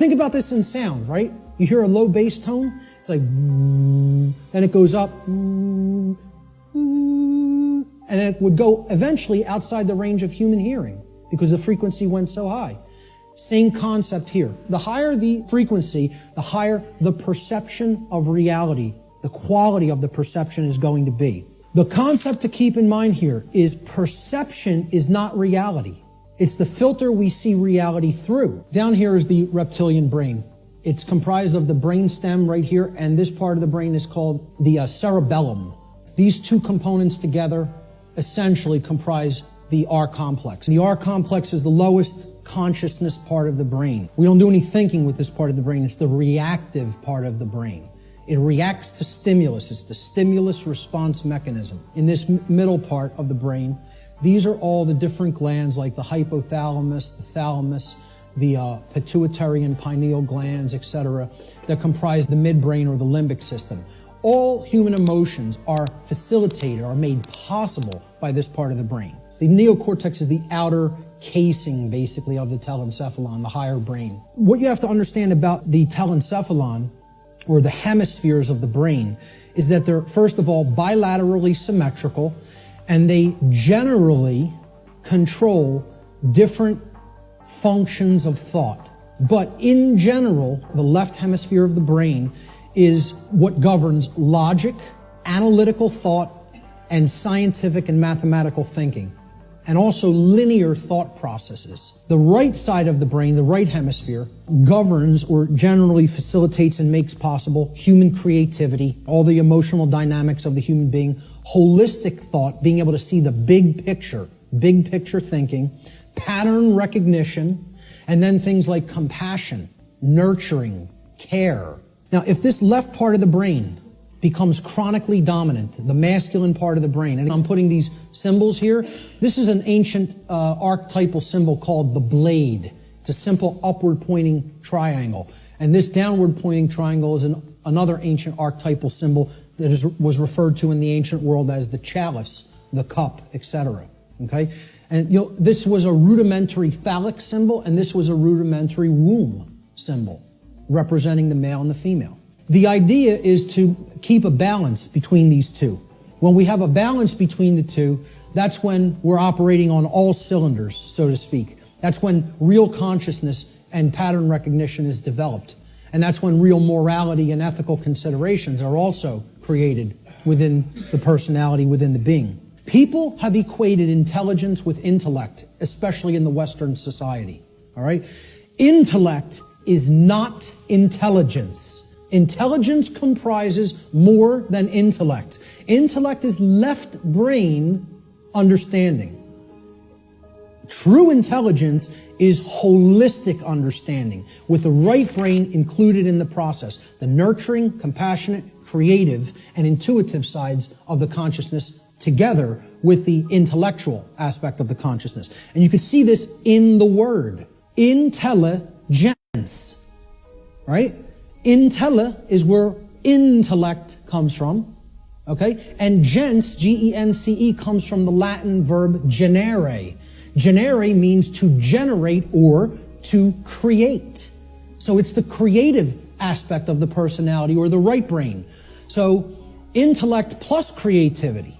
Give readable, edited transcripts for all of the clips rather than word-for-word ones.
Think about this in sound, right? You hear a low bass tone, it's like, then it goes up, and it would go eventually outside the range of human hearing because the frequency went so high. Same concept here. The higher the frequency, the higher the perception of reality, the quality of the perception is going to be. The concept to keep in mind here is perception is not reality. It's the filter we see reality through. Down here is the reptilian brain. It's comprised of the brain stem right here, and this part of the brain is called the cerebellum. These two components together essentially comprise the R complex. The R complex is the lowest consciousness part of the brain. We don't do any thinking with this part of the brain. It's the reactive part of the brain. It reacts to stimulus. It's the stimulus response mechanism. In this middle part of the brain, these are all the different glands like the hypothalamus, the thalamus, the pituitary and pineal glands, etc., that comprise the midbrain or the limbic system. All human emotions are facilitated, are made possible by this part of the brain. The neocortex is the outer casing, basically, of the telencephalon, the higher brain. What you have to understand about the telencephalon, or the hemispheres of the brain, is that they're, first of all, bilaterally symmetrical, and they generally control different functions of thought. But in general, the left hemisphere of the brain is what governs logic, analytical thought, and scientific and mathematical thinking, and also linear thought processes. The right side of the brain, the right hemisphere, governs or generally facilitates and makes possible human creativity, all the emotional dynamics of the human being, holistic thought, being able to see the big picture thinking, pattern recognition, and then things like compassion, nurturing, care. Now, if this left part of the brain becomes chronically dominant, the masculine part of the brain, and I'm putting these symbols here, this is an ancient archetypal symbol called the blade. It's a simple upward pointing triangle. And this downward pointing triangle is another ancient archetypal symbol that was referred to in the ancient world as the chalice, the cup, etc. Okay? And this was a rudimentary phallic symbol, and this was a rudimentary womb symbol, representing the male and the female. The idea is to keep a balance between these two. When we have a balance between the two, that's when we're operating on all cylinders, so to speak. That's when real consciousness and pattern recognition is developed. And that's when real morality and ethical considerations are also created within the personality, within the being. People have equated intelligence with intellect, especially in the Western society. All right? Intellect is not intelligence. Intelligence comprises more than intellect. Intellect is left brain understanding. True intelligence is holistic understanding, with the right brain included in the process. The nurturing, compassionate, creative, and intuitive sides of the consciousness together with the intellectual aspect of the consciousness. And you can see this in the word. Intelligence. Right? Intella is where intellect comes from. Okay? And gens, G-E-N-C-E, comes from the Latin verb generare. Generare means to generate or to create. So it's the creative aspect of the personality, or the right brain. So intellect plus creativity,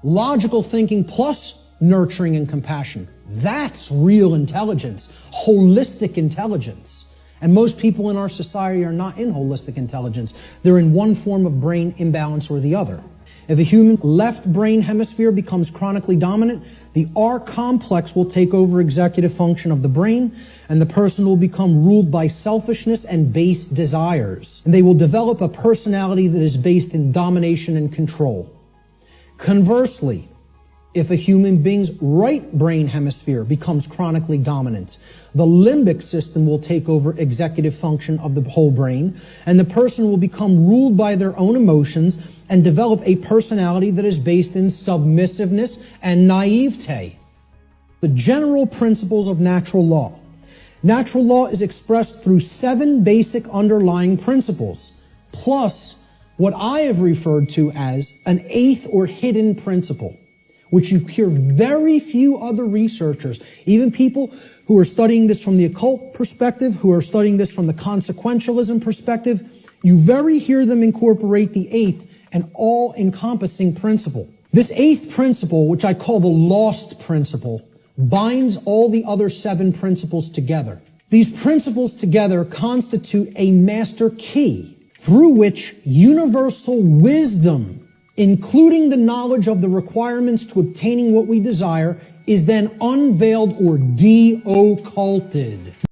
logical thinking plus nurturing and compassion. That's real intelligence, holistic intelligence. And most people in our society are not in holistic intelligence. They're in one form of brain imbalance or the other. If the human left brain hemisphere becomes chronically dominant, the R complex will take over executive function of the brain, and the person will become ruled by selfishness and base desires. And they will develop a personality that is based in domination and control. Conversely, if a human being's right brain hemisphere becomes chronically dominant, the limbic system will take over executive function of the whole brain, and the person will become ruled by their own emotions and develop a personality that is based in submissiveness and naivete. The general principles of natural law. Natural law is expressed through 7 basic underlying principles, plus what I have referred to as an 8th or hidden principle, which you hear very few other researchers, even people who are studying this from the occult perspective, who are studying this from the consequentialism perspective, you very hear them incorporate the eighth and all-encompassing principle. This eighth principle, which I call the lost principle, binds all the other 7 principles together. These principles together constitute a master key through which universal wisdom, including the knowledge of the requirements to obtaining what we desire, is then unveiled or de-occulted.